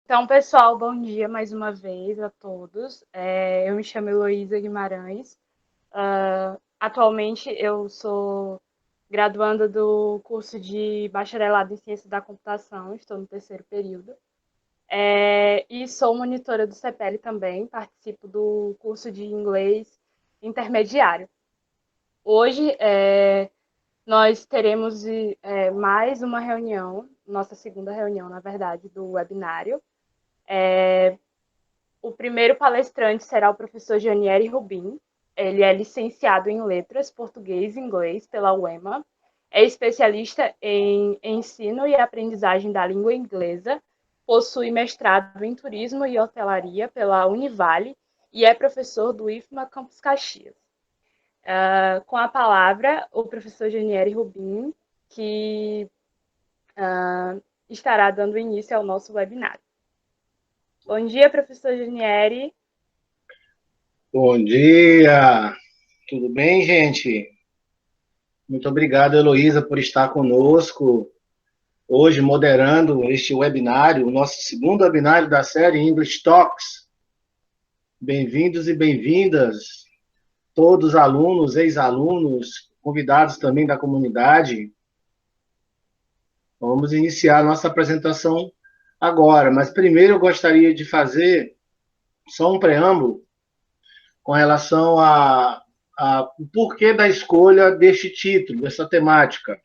Então, pessoal, bom dia mais uma vez a todos. Eu me chamo Heloísa Guimarães. Atualmente, eu sou graduanda do curso de Bacharelado em Ciência da Computação, estou no terceiro período. E sou monitora do CPL também, participo do curso de inglês intermediário. Hoje, nós teremos mais uma reunião, nossa segunda reunião, na verdade, do webinário. O primeiro palestrante será o professor Janieri Rubin. Ele é licenciado em Letras, Português e Inglês pela UEMA. É especialista em ensino e aprendizagem da língua inglesa. Possui mestrado em Turismo e Hotelaria pela Univale e é professor do IFMA Campus Caxias. Com a palavra, o professor Janieri Rubin, que estará dando início ao nosso webinário. Bom dia, professor Janieri. Bom dia! Tudo bem, gente? Muito obrigado, Heloísa, por estar conosco hoje, moderando este webinário, o nosso segundo webinário da série English Talks. Bem-vindos e bem-vindas, todos alunos, ex-alunos, convidados também da comunidade. Vamos iniciar a nossa apresentação agora, mas primeiro eu gostaria de fazer só um preâmbulo com relação o porquê da escolha deste título, dessa temática.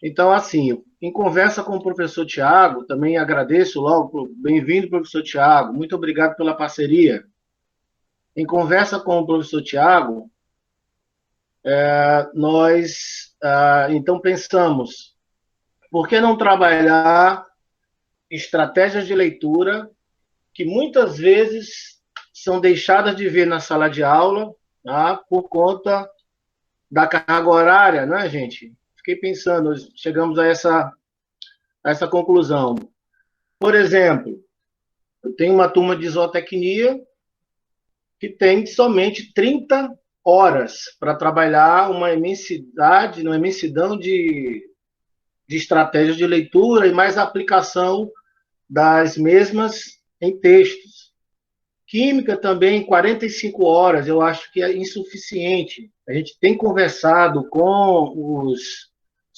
Então, assim, em conversa com o professor Tiago, também agradeço logo, bem-vindo, professor Tiago, muito obrigado pela parceria. Em conversa com o professor Tiago, nós, então, pensamos, por que não trabalhar estratégias de leitura que muitas vezes são deixadas de ver na sala de aula, tá? Por conta da carga horária, né, gente? Fiquei pensando, chegamos a essa conclusão. Por exemplo, eu tenho uma turma de zootecnia que tem somente 30 horas para trabalhar uma imensidão de estratégias de leitura e mais aplicação das mesmas em textos. Química também, 45 horas, eu acho que é insuficiente. A gente tem conversado com os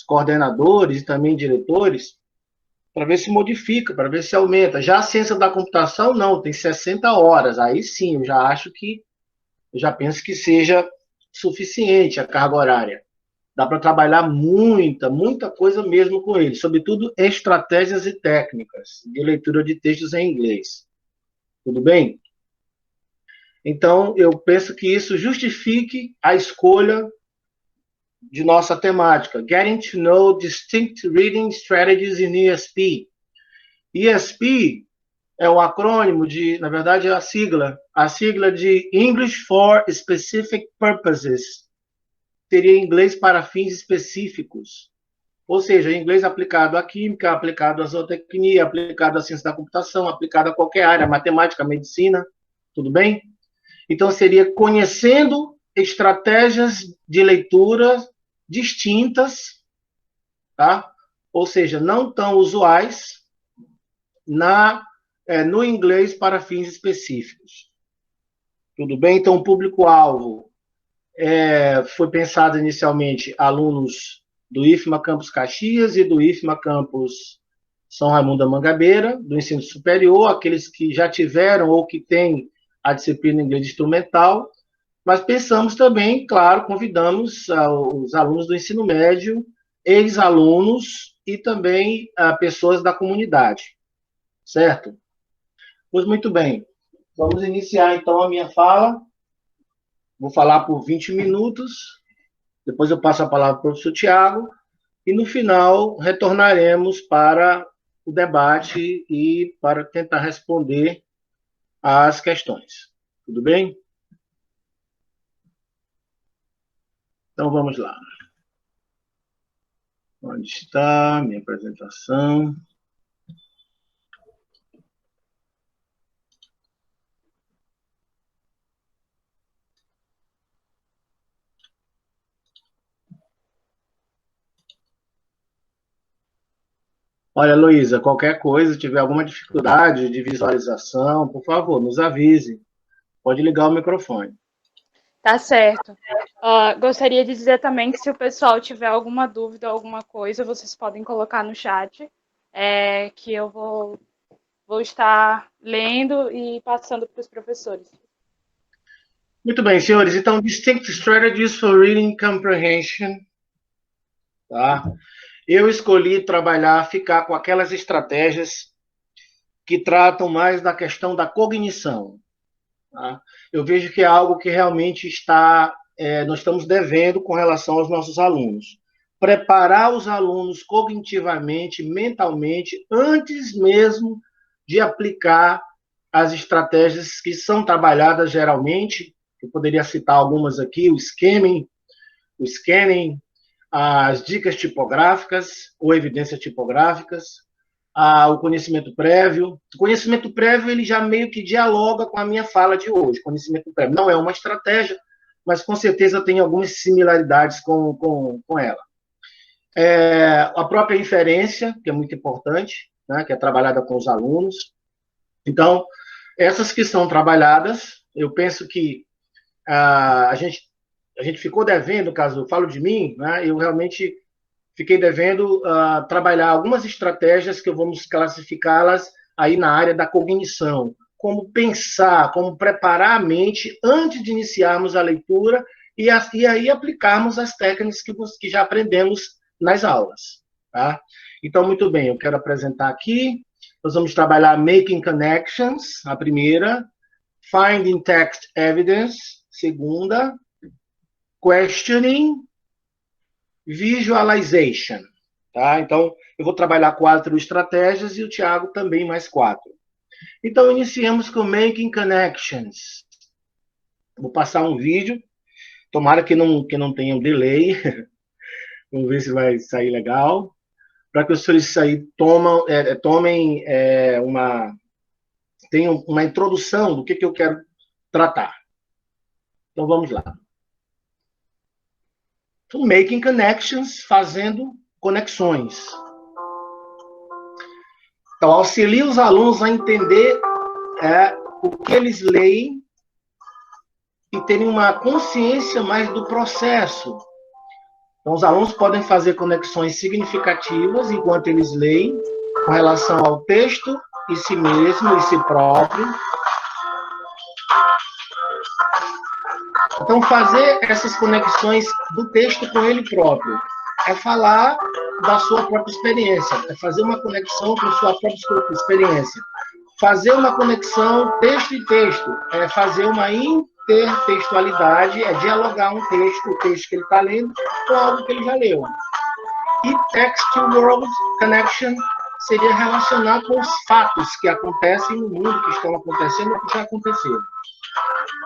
coordenadores e também diretores para ver se modifica, para ver se aumenta. Já a ciência da computação, não, tem 60 horas. Aí sim, eu já penso que seja suficiente a carga horária. Dá para trabalhar muita coisa mesmo com ele, sobretudo estratégias e técnicas de leitura de textos em inglês. Tudo bem? Então, eu penso que isso justifique a escolha de nossa temática, Getting to Know Distinct Reading Strategies in ESP. ESP é o acrônimo na verdade, é a sigla de English for Specific Purposes. Seria inglês para fins específicos. Ou seja, inglês aplicado à química, aplicado à zootecnia, aplicado à ciência da computação, aplicado a qualquer área, matemática, medicina, tudo bem? Então, seria conhecendo estratégias de leitura distintas, tá? Ou seja, não tão usuais no inglês para fins específicos. Tudo bem? Então, o público-alvo foi pensado inicialmente alunos do IFMA Campus Caxias e do IFMA Campus São Raimundo da Mangabeira, do ensino superior, aqueles que já tiveram ou que têm a disciplina inglês instrumental, mas pensamos também, claro, convidamos os alunos do ensino médio, ex-alunos e também pessoas da comunidade, certo? Pois muito bem, vamos iniciar então a minha fala. Vou falar por 20 minutos, depois eu passo a palavra para o professor Tiago, e no final retornaremos para o debate e para tentar responder às questões. Tudo bem? Então vamos lá. Onde está minha apresentação? Olha, Luísa, qualquer coisa, tiver alguma dificuldade de visualização, por favor, nos avise. Pode ligar o microfone. Tá certo. Gostaria de dizer também que se o pessoal tiver alguma dúvida, alguma coisa, vocês podem colocar no chat, que eu vou estar lendo e passando para os professores. Muito bem, senhores. Então, Distinct Strategies for Reading Comprehension. Tá? Eu escolhi trabalhar, ficar com aquelas estratégias que tratam mais da questão da cognição. Tá? Eu vejo que é algo que realmente nós estamos devendo com relação aos nossos alunos. Preparar os alunos cognitivamente, mentalmente, antes mesmo de aplicar as estratégias que são trabalhadas geralmente. Eu poderia citar algumas aqui: o scanning, as dicas tipográficas ou evidências tipográficas, o conhecimento prévio. O conhecimento prévio, ele já meio que dialoga com a minha fala de hoje. Conhecimento prévio não é uma estratégia, mas com certeza tem algumas similaridades com ela. A própria inferência, que é muito importante, né, que é trabalhada com os alunos. Então, essas que são trabalhadas, eu penso que a gente ficou devendo, caso eu falo de mim, né, eu realmente fiquei devendo trabalhar algumas estratégias que vamos classificá-las aí na área da cognição. Como pensar, como preparar a mente antes de iniciarmos a leitura e aí aplicarmos as técnicas que já aprendemos nas aulas. Tá? Então, muito bem, eu quero apresentar aqui. Nós vamos trabalhar Making Connections, a primeira. Finding Text Evidence, segunda. Questioning, Visualization. Tá? Então, eu vou trabalhar 4 estratégias e o Thiago também mais 4. Então, iniciemos com Making Connections. Vou passar um vídeo. Tomara que não tenha um delay. Vamos ver se vai sair legal. Para que os senhores tenham uma introdução do que eu quero tratar. Então, vamos lá. So, Making Connections, fazendo conexões. Então, auxilia os alunos a entender o que eles leem e terem uma consciência mais do processo. Então, os alunos podem fazer conexões significativas enquanto eles leem, com relação ao texto e si mesmo, e si próprio. Então, fazer essas conexões do texto com ele próprio é falar da sua própria experiência, é fazer uma conexão com a sua própria experiência. Fazer uma conexão texto e texto, é fazer uma intertextualidade, é dialogar o texto que ele está lendo, com algo que ele já leu. E text-to-world connection seria relacionar com os fatos que acontecem no mundo, que estão acontecendo ou que já aconteceram.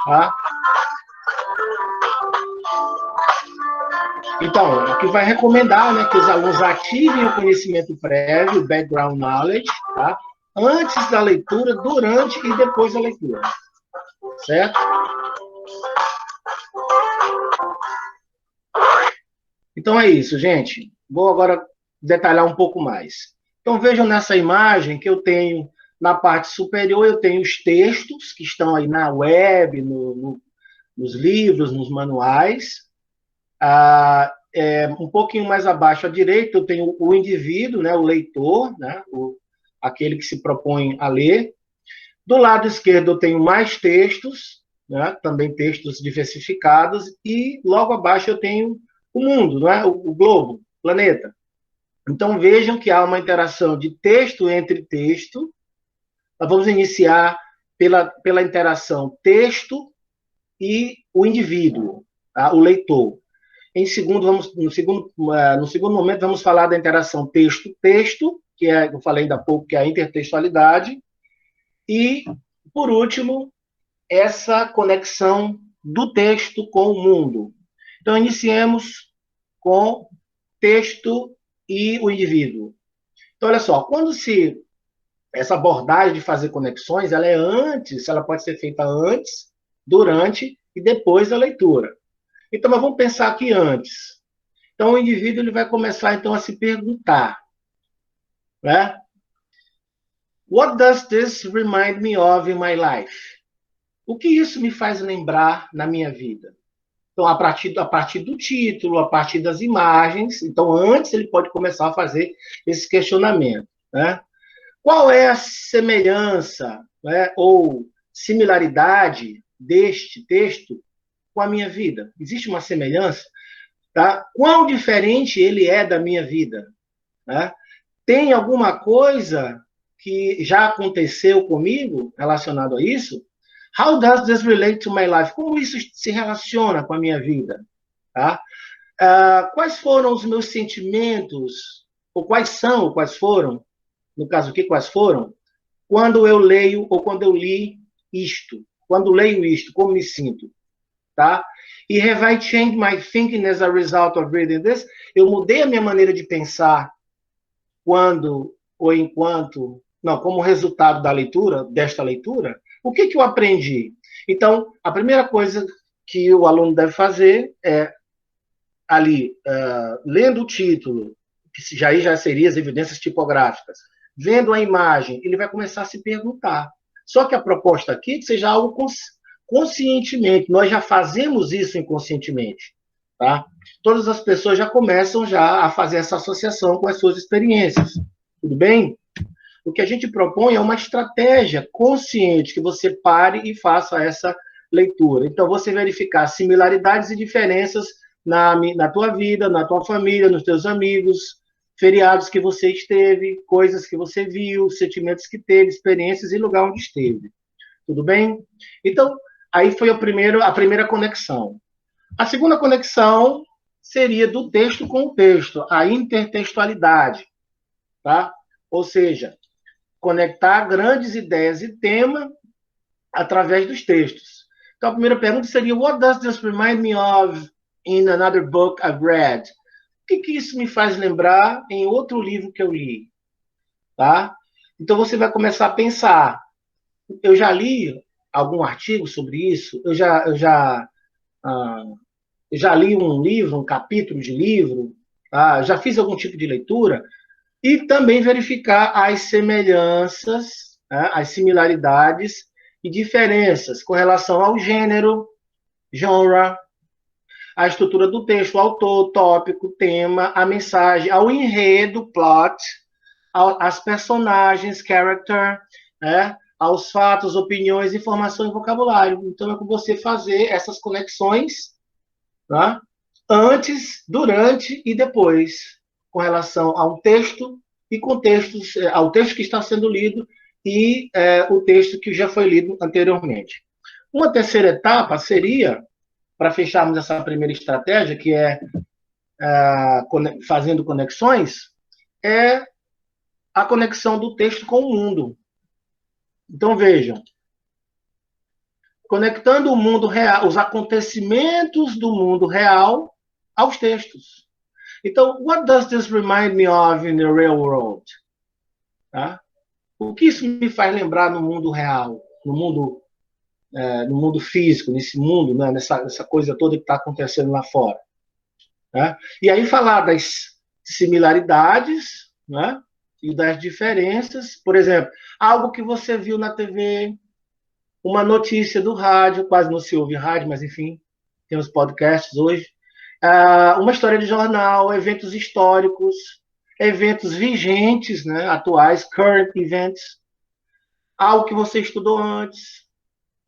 Tá? Então, aqui vai recomendar, né, que os alunos ativem o conhecimento prévio, o background knowledge, tá? Antes da leitura, durante e depois da leitura. Certo? Então é isso, gente. Vou agora detalhar um pouco mais. Então vejam nessa imagem que eu tenho, na parte superior, eu tenho os textos que estão aí na web, nos livros, nos manuais. Um pouquinho mais abaixo à direita, eu tenho o indivíduo, né, o leitor, né, aquele que se propõe a ler. Do lado esquerdo, eu tenho mais textos, né, também textos diversificados, e logo abaixo eu tenho o mundo, né, o globo, o planeta. Então, vejam que há uma interação de texto entre texto. Nós vamos iniciar pela interação texto e o indivíduo, tá, o leitor. No segundo momento, vamos falar da interação texto-texto, que eu falei ainda há pouco, que é a intertextualidade. E, por último, essa conexão do texto com o mundo. Então, iniciemos com texto e o indivíduo. Então, olha só, essa abordagem de fazer conexões, ela pode ser feita antes, durante e depois da leitura. Então, nós vamos pensar aqui antes. Então, o indivíduo ele vai começar então a se perguntar: né? What does this remind me of in my life? O que isso me faz lembrar na minha vida? Então, a partir do título, a partir das imagens, então, antes ele pode começar a fazer esse questionamento, né? Qual é a semelhança, né, ou similaridade deste texto com a minha vida? Existe uma semelhança? Tá? Quão diferente ele é da minha vida? Né? Tem alguma coisa que já aconteceu comigo relacionado a isso? How does this relate to my life? Como isso se relaciona com a minha vida? Tá? Quais foram os meus sentimentos? Ou quais foram, no caso aqui, quais foram, quando eu leio ou quando eu li isto? Quando leio isto, como me sinto? Tá? E have I changed my thinking as a result of reading this? Eu mudei a minha maneira de pensar quando ou enquanto, não, como resultado da leitura, desta leitura, o que eu aprendi? Então, a primeira coisa que o aluno deve fazer é, ali, lendo o título, que já seria as evidências tipográficas, vendo a imagem, ele vai começar a se perguntar. Só que a proposta aqui é que seja algo conscientemente, nós já fazemos isso inconscientemente. Tá? Todas as pessoas já começam já a fazer essa associação com as suas experiências. Tudo bem? O que a gente propõe é uma estratégia consciente, que você pare e faça essa leitura. Então, você verificar similaridades e diferenças na tua vida, na tua família, nos teus amigos, feriados que você esteve, coisas que você viu, sentimentos que teve, experiências e lugar onde esteve. Tudo bem? Então, aí foi a primeira conexão. A segunda conexão seria do texto com o texto, a intertextualidade, tá? Ou seja, conectar grandes ideias e tema através dos textos. Então, a primeira pergunta seria: What does this remind me of in another book I've read? O que isso me faz lembrar em outro livro que eu li? Tá? Então, você vai começar a pensar: eu já li algum artigo sobre isso? Eu já li um livro, um capítulo de livro? Tá? Já fiz algum tipo de leitura? E também verificar as semelhanças, né, as similaridades e diferenças com relação ao gênero, genre, a estrutura do texto, o autor, tópico, tema, a mensagem, ao enredo, plot, às personagens, character, né, aos fatos, opiniões, informação e vocabulário. Então, é com você fazer essas conexões, tá? Antes, durante e depois, com relação a um texto e com textos, ao texto que está sendo lido e o texto que já foi lido anteriormente. Uma terceira etapa seria, para fecharmos essa primeira estratégia, que é fazendo conexões, é a conexão do texto com o mundo. Então, vejam, conectando o mundo real, os acontecimentos do mundo real aos textos. Então, what does this remind me of in the real world? Tá? O que isso me faz lembrar no mundo real, no mundo físico, nesse mundo, né, nessa coisa toda que está acontecendo lá fora? Né? E aí falar das similaridades, né, e das diferenças. Por exemplo, algo que você viu na TV, uma notícia do rádio, quase não se ouve rádio, mas enfim, tem os podcasts hoje. Uma história de jornal, eventos históricos, eventos vigentes, né, atuais, current events, algo que você estudou antes.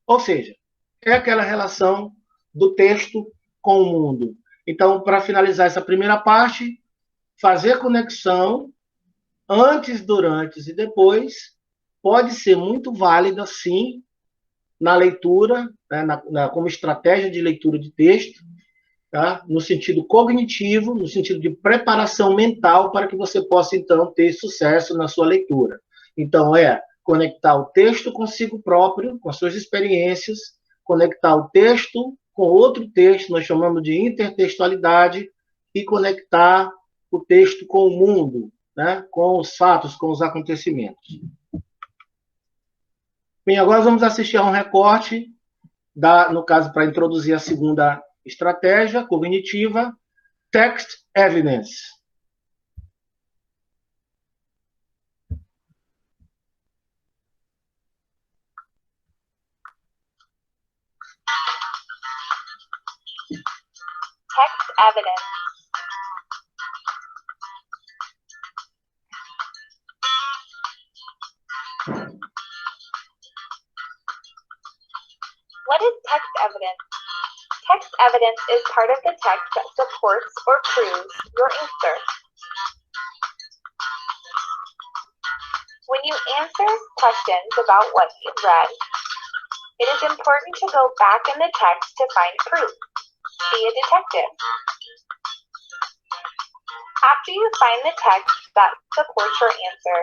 Ou seja, é aquela relação do texto com o mundo. Então, para finalizar essa primeira parte, fazer conexão antes, durante e depois pode ser muito válida, sim, na leitura, né, como estratégia de leitura de texto, tá? No sentido cognitivo, no sentido de preparação mental para que você possa, então, ter sucesso na sua leitura. Então, conectar o texto consigo próprio, com as suas experiências, conectar o texto com outro texto, nós chamamos de intertextualidade, e conectar o texto com o mundo, né? Com os fatos, com os acontecimentos. Bem, agora vamos assistir a um recorte, no caso, para introduzir a segunda estratégia cognitiva, text evidence. evidence. What is text evidence? Text evidence is part of the text that supports or proves your answer. When you answer questions about what you've read, it is important to go back in the text to find proof. Be a detective. After you find the text that supports your answer,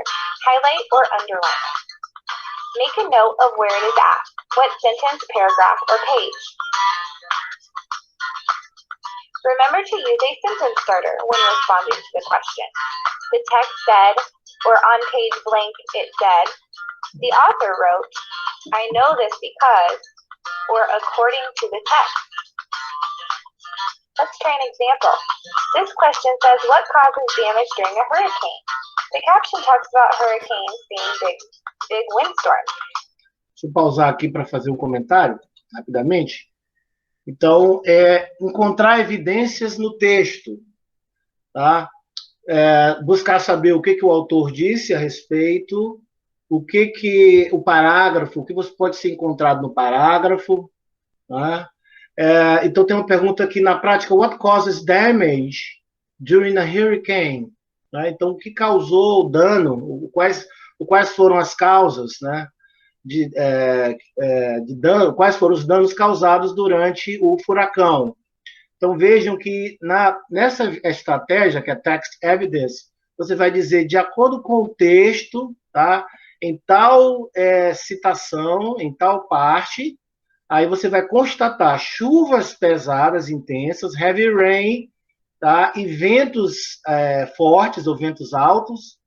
highlight or underline it. Make a note of where it is at, what sentence, paragraph, or page. Remember to use a sentence starter when responding to the question. The text said, or on page blank it said, the author wrote, I know this because, or according to the text. Let's try an example. This question says, what causes damage during a hurricane? The caption talks about hurricanes being big windstorms. Deixa eu pausar aqui para fazer um comentário, rapidamente. Então, encontrar evidências no texto, tá? Buscar saber o que o autor disse a respeito, o parágrafo, o que você pode ser encontrado no parágrafo, tá? Então, tem uma pergunta aqui na prática, what causes damage during a hurricane? Tá? Então, o que causou dano, quais foram as causas, né, de dano, quais foram os danos causados durante o furacão. Então, vejam que nessa estratégia, que é Text Evidence, você vai dizer, de acordo com o texto, tá, em tal citação, em tal parte, aí você vai constatar chuvas pesadas, intensas, heavy rain, tá, e ventos fortes ou ventos altos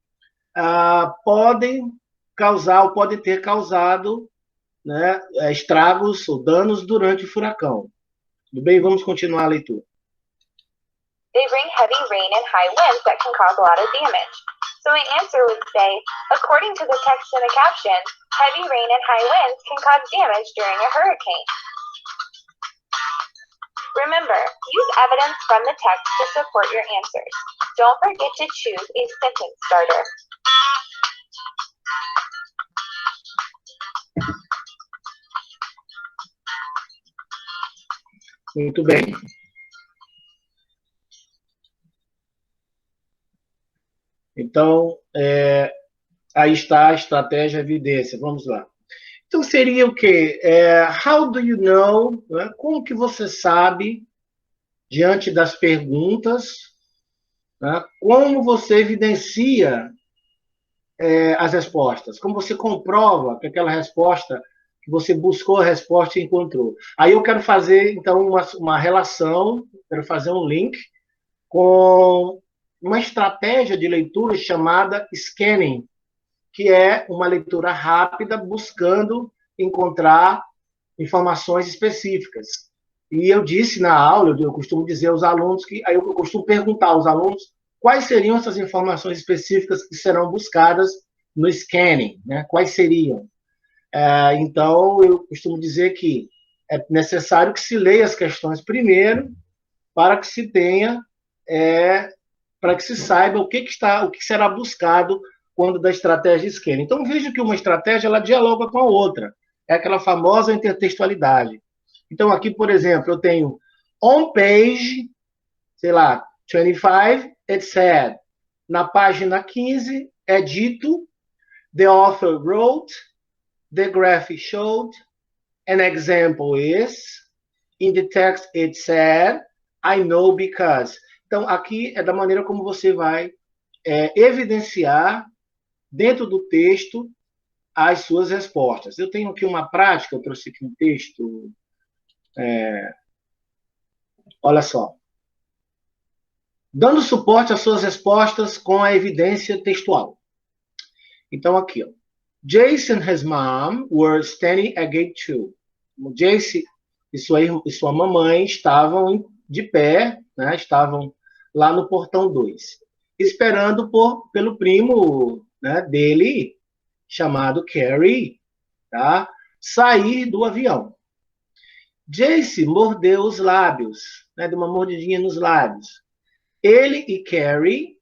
podem causar ou podem ter causado, né, estragos ou danos durante o furacão. Tudo bem? Vamos continuar a leitura. They bring heavy rain and high winds that can cause a lot of damage. So an answer would say, according to the text in the caption, heavy rain and high winds can cause damage during a hurricane. Remember, use evidence from the text to support your answers. Don't forget to choose a sentence starter. Muito bem. Então, aí está a estratégia evidência. Vamos lá. Então, seria o quê? How do you know? Né? Como que você sabe, diante das perguntas, né? Como você evidencia as respostas? Como você comprova que aquela resposta, que você buscou a resposta e encontrou? Aí eu quero fazer, então, uma relação, quero fazer um link com uma estratégia de leitura chamada scanning, que é uma leitura rápida buscando encontrar informações específicas. E eu disse na aula, eu costumo dizer aos alunos que, aí eu costumo perguntar aos alunos quais seriam essas informações específicas que serão buscadas no scanning, né? Quais seriam? Então, eu costumo dizer que é necessário que se leia as questões primeiro, para que se tenha, para que se saiba o que será buscado quando da estratégia scanning. Então, veja que uma estratégia, ela dialoga com a outra. É aquela famosa intertextualidade. Então, aqui, por exemplo, eu tenho on page, sei lá, 25, it said. Na página 15, é dito, the author wrote, the graph showed, an example is, in the text it said, I know because. Então, aqui é da maneira como você vai evidenciar, dentro do texto, as suas respostas. Eu tenho aqui uma prática, eu trouxe aqui um texto. Olha só. Dando suporte às suas respostas com a evidência textual. Então, aqui, ó. Jason and his mom were standing at gate 2. O Jace e sua mamãe estavam de pé, né, estavam lá no portão 2, esperando pelo primo, né, dele, chamado Carrie, tá, sair do avião. Jace mordeu os lábios, né, deu uma mordidinha nos lábios. Ele e Carrie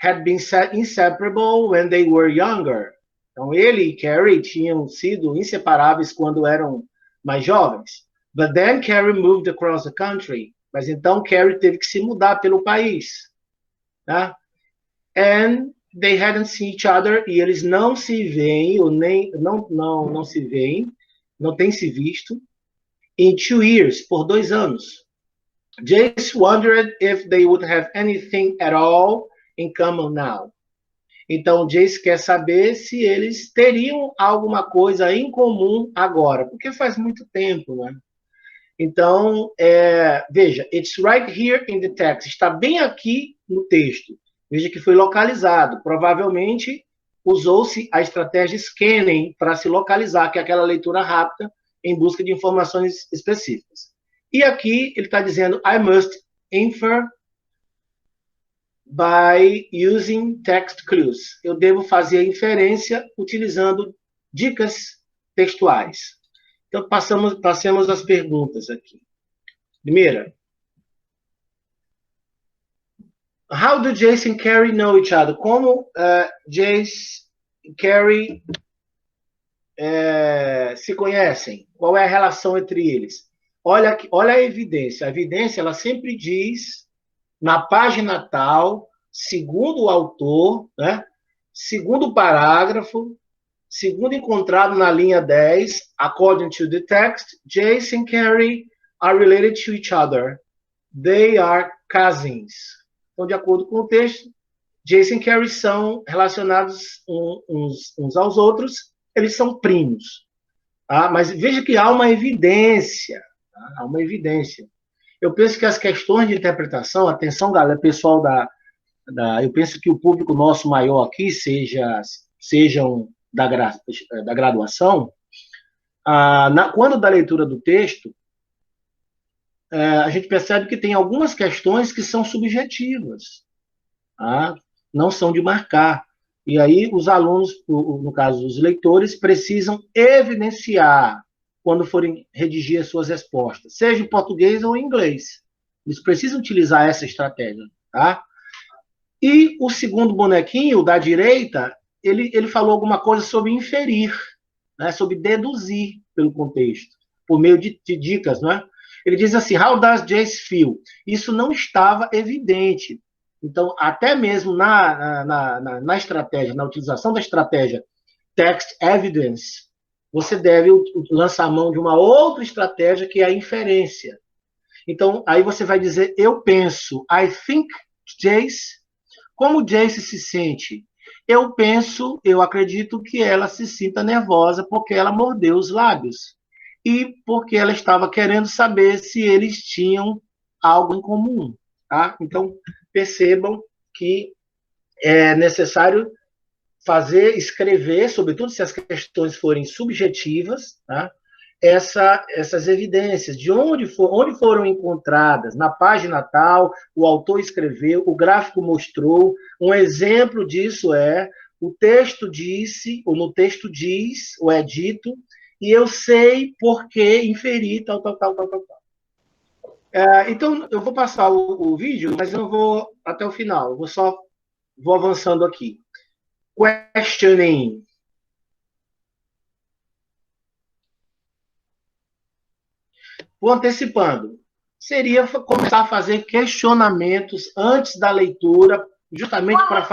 had been inseparable when they were younger. Então, ele e Carrie tinham sido inseparáveis quando eram mais jovens. But then Carrie moved across the country. Mas então Carrie teve que se mudar pelo país. Tá? And they hadn't seen each other, e eles não se veem, ou nem, não se veem, não têm se visto, in 2 years, por 2 anos. Jace wondered if they would have anything at all in common now. Então, Jace quer saber se eles teriam alguma coisa em comum agora, porque faz muito tempo, né? Então, veja, it's right here in the text, está bem aqui no texto. Veja que foi localizado. Provavelmente usou-se a estratégia scanning para se localizar, que é aquela leitura rápida em busca de informações específicas. E aqui ele está dizendo, I must infer by using text clues. Eu devo fazer a inferência utilizando dicas textuais. Então, passemos às perguntas aqui. Primeira. How do Jace and Carrie know each other? Como Jace e Carrie se conhecem? Qual é a relação entre eles? Olha a evidência. A evidência, ela sempre diz, na página tal, segundo o autor, né? Segundo parágrafo, segundo encontrado na linha 10, according to the text, Jace and Carrie are related to each other. They are cousins. Então, de acordo com o texto, Jace e Carrie são relacionados uns aos outros, eles são primos. Tá? Mas veja que há uma evidência. Tá? Há uma evidência. Eu penso que as questões de interpretação, atenção, galera, pessoal eu penso que o público nosso maior aqui sejam da graduação, quando da leitura do texto, a gente percebe que tem algumas questões que são subjetivas, tá? Não são de marcar. E aí os alunos, no caso os leitores, precisam evidenciar quando forem redigir as suas respostas, seja em português ou em inglês. Eles precisam utilizar essa estratégia. Tá? E o segundo bonequinho, da direita, ele falou alguma coisa sobre inferir, né? Sobre deduzir pelo contexto, por meio de dicas, não é? Ele diz assim, how does Jace feel? Isso não estava evidente. Então, até mesmo na estratégia, na utilização da estratégia text evidence, você deve lançar a mão de uma outra estratégia, que é a inferência. Então, aí você vai dizer, eu penso, I think Jace. Como Jace se sente? Eu acredito que ela se sinta nervosa porque ela mordeu os lábios. E porque ela estava querendo saber se eles tinham algo em comum. Tá? Então, percebam que é necessário escrever, sobretudo se as questões forem subjetivas, tá? Essas evidências, de onde foram encontradas, na página tal, o autor escreveu, o gráfico mostrou, um exemplo disso o texto disse, ou no texto diz, ou é dito, e eu sei porque inferi, tal. Então, eu vou passar o vídeo, mas eu não vou até o final, vou avançando aqui. Questioning. Vou antecipando. Seria começar a fazer questionamentos antes da leitura, justamente para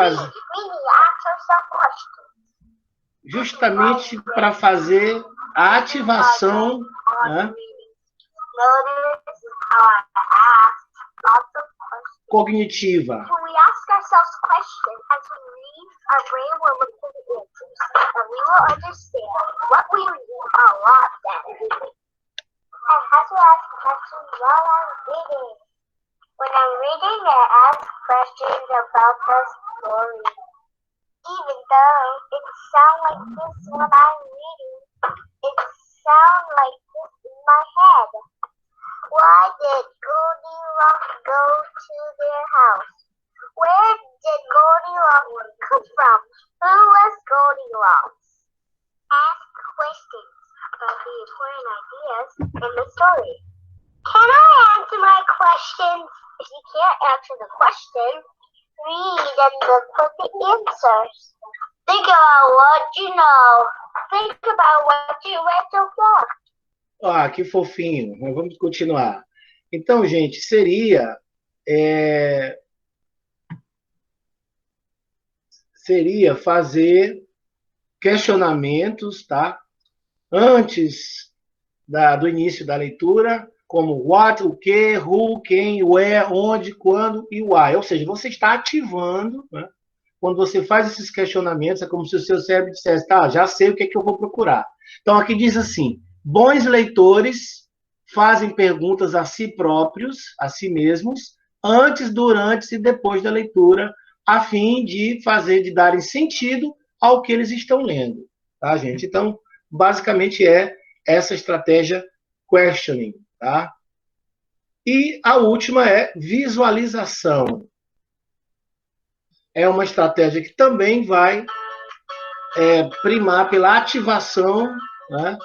fazer a ativação, né, cognitiva. Our brain will look for the answers, and we will understand what we read a lot better. I have to ask questions while I'm reading. When I'm reading, I ask questions about the story. Even though it sounds like this when I'm reading, it sounds like this in my head. Why did Goldilocks go to their house? Where did Goldilocks come from? Who was Goldilocks? Ask questions. about the important ideas in the story. Can I answer my questions? If you can't answer the question, read and look for the answers. Think about what you know. Think about what you read so far. Ah, que fofinho. Mas vamos continuar. Então, gente, seria fazer questionamentos, tá? Antes do início da leitura, como what, o que, who, quem, where, onde, quando e why. Ou seja, você está ativando, né? Quando você faz esses questionamentos, é como se o seu cérebro dissesse, tá, já sei o que é que eu vou procurar. Então, aqui diz assim, bons leitores fazem perguntas a si próprios, a si mesmos, antes, durante e depois da leitura, a fim de darem sentido ao que eles estão lendo. Tá, gente? Então, basicamente é essa estratégia questioning. Tá? E a última é visualização. É uma estratégia que também vai primar pela ativação, né,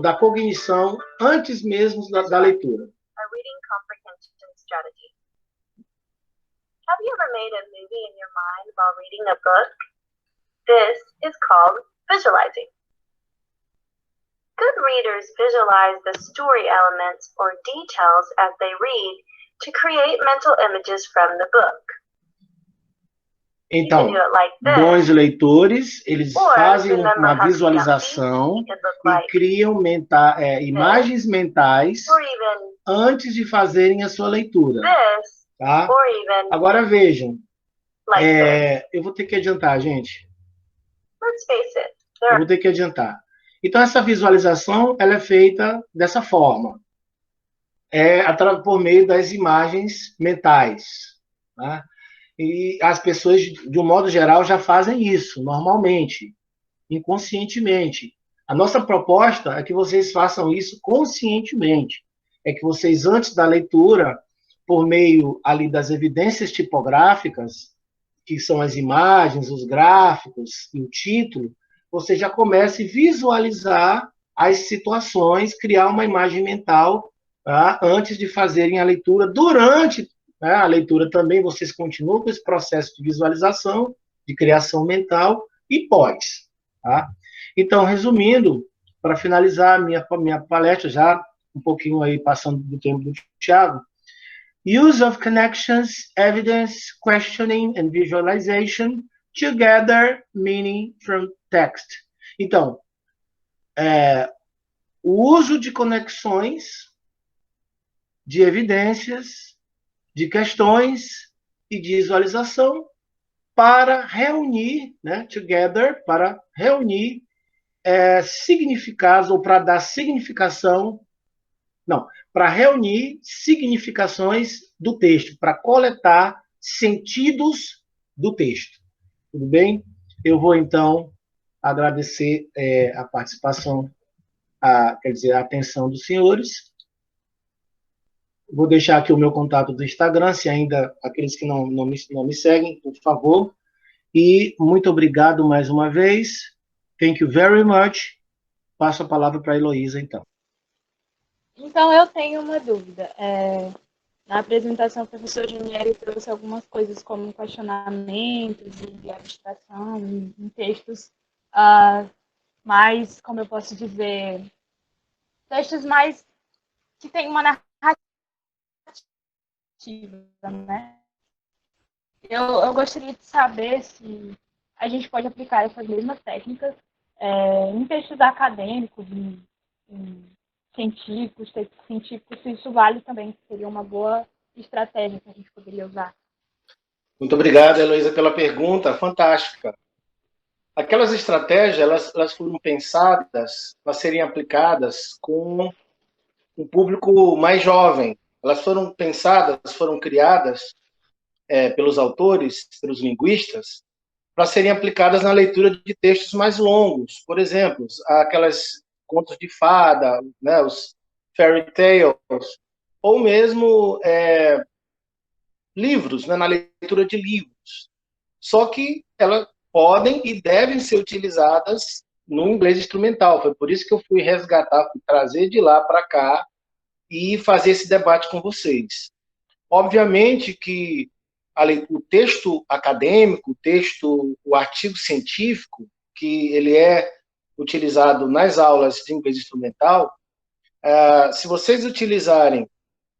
da cognição antes mesmo da leitura. A reading comprehension strategy. Have you ever made a movie in your mind while reading a book? This is called visualizing. Good readers visualize the story elements or details as they read to create mental images from the book. Então, bons leitores, eles fazem uma visualização e criam imagens mentais antes de fazerem a sua leitura. Tá? Agora vejam, eu vou ter que adiantar, gente. Eu vou ter que adiantar. Então, essa visualização ela é feita dessa forma. Por meio das imagens mentais. Tá? E as pessoas, de um modo geral, já fazem isso, normalmente, inconscientemente. A nossa proposta é que vocês façam isso conscientemente. É que vocês, antes da leitura, por meio ali das evidências tipográficas, que são as imagens, os gráficos e o título, você já comece a visualizar as situações, criar uma imagem mental, tá? Antes de fazerem a leitura. Durante a leitura também, vocês continuam com esse processo de visualização, de criação mental e pós. Tá? Então, resumindo, para finalizar minha palestra, já um pouquinho aí passando do tempo do Thiago, use of connections, evidence, questioning and visualization to gather meaning from text. Então, o uso de conexões, de evidências, de questões e de visualização para reunir, né, together, para reunir significados ou para dar significação, para reunir significações do texto, para coletar sentidos do texto. Tudo bem? Eu vou, então, agradecer a participação, quer dizer, a atenção dos senhores. Vou deixar aqui o meu contato do Instagram, se ainda aqueles que não me seguem, por favor. E muito obrigado mais uma vez. Thank you very much. Passo a palavra para a Heloísa, então. Então, eu tenho uma dúvida. Na apresentação, o professor Janieri trouxe algumas coisas como questionamentos e abstração em textos mais, como eu posso dizer, textos mais que tem uma narrativa, né? Eu gostaria de saber se a gente pode aplicar essas mesmas técnicas em textos acadêmicos, em científicos, textos científicos, se isso vale também, seria uma boa estratégia que a gente poderia usar. Muito obrigado, Heloísa, pela pergunta, fantástica. Aquelas estratégias, elas foram pensadas para serem aplicadas com um público mais jovem. Elas foram pensadas, foram criadas pelos autores, pelos linguistas, para serem aplicadas na leitura de textos mais longos. Por exemplo, aquelas contos de fada, né, os fairy tales, ou mesmo livros, né, na leitura de livros. Só que elas podem e devem ser utilizadas no inglês instrumental. Foi por isso que eu fui resgatar, fui trazer de lá para cá e fazer esse debate com vocês. Obviamente que o texto acadêmico, o artigo científico, que ele é utilizado nas aulas de inglês instrumental, se vocês utilizarem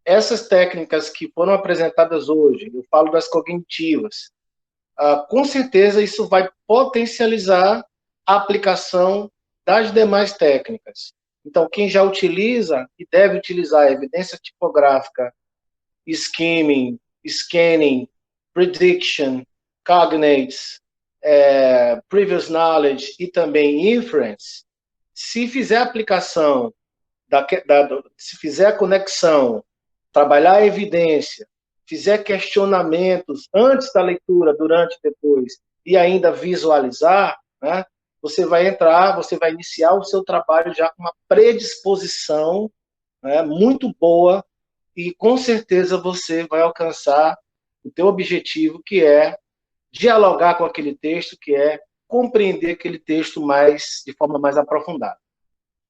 essas técnicas que foram apresentadas hoje, eu falo das cognitivas, com certeza isso vai potencializar a aplicação das demais técnicas. Então, quem já utiliza e deve utilizar a evidência tipográfica, skimming, scanning, prediction, cognates, previous knowledge e também inference, se fizer a aplicação, se fizer a conexão, trabalhar a evidência, fizer questionamentos antes da leitura, durante e depois, e ainda visualizar, né, você vai iniciar o seu trabalho já com uma predisposição, né, muito boa, e com certeza você vai alcançar o teu objetivo, que é dialogar com aquele texto, que é compreender aquele texto de forma mais aprofundada.